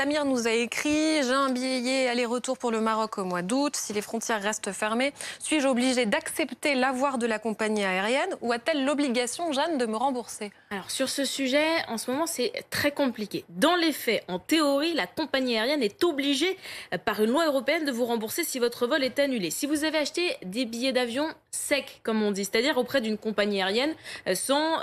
Samir nous a écrit: j'ai un billet aller-retour pour le Maroc au mois d'août. Si les frontières restent fermées, suis-je obligée d'accepter l'avoir de la compagnie aérienne ou a-t-elle l'obligation, Jeanne, de me rembourser? Alors sur ce sujet, en ce moment, c'est très compliqué. Dans les faits, en théorie, la compagnie aérienne est obligée par une loi européenne de vous rembourser si votre vol est annulé. Si vous avez acheté des billets d'avion secs, comme on dit, c'est-à-dire auprès d'une compagnie aérienne, sans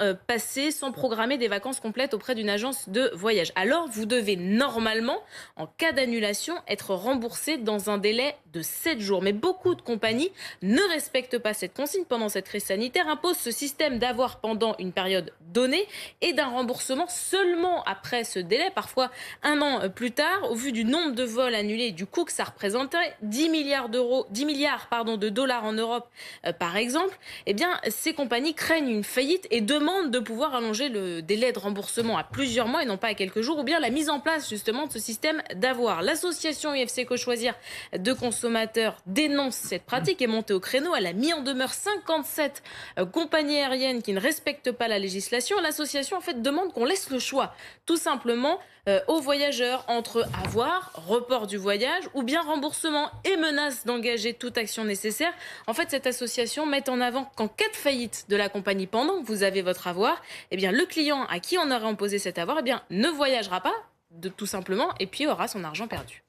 programmer des vacances complètes auprès d'une agence de voyage, alors vous devez normalement, en cas d'annulation, être remboursé dans un délai de 7 jours. Mais beaucoup de compagnies ne respectent pas cette consigne pendant cette crise sanitaire, imposent ce système d'avoir pendant une période donnée et d'un remboursement seulement après ce délai, parfois un an plus tard. Au vu du nombre de vols annulés et du coût que ça représenterait, 10 milliards de dollars en Europe par exemple, eh bien ces compagnies craignent une faillite et demandent de pouvoir allonger le délai de remboursement à plusieurs mois et non pas à quelques jours, ou bien la mise en place justement de ce système d'avoir. L'association UFC Co Choisir de consommateurs dénonce cette pratique et montée au créneau. Elle a mis en demeure 57 compagnies aériennes qui ne respectent pas la législation. L'association en fait demande qu'on laisse le choix tout simplement aux voyageurs entre avoir, report du voyage ou bien remboursement, et menace d'engager toute action nécessaire. En fait, cette association met en avant qu'en cas de faillite de la compagnie pendant que vous avez votre avoir, eh bien le client à qui on aurait imposé cet avoir, eh bien ne voyagera pas tout simplement et puis aura son argent perdu.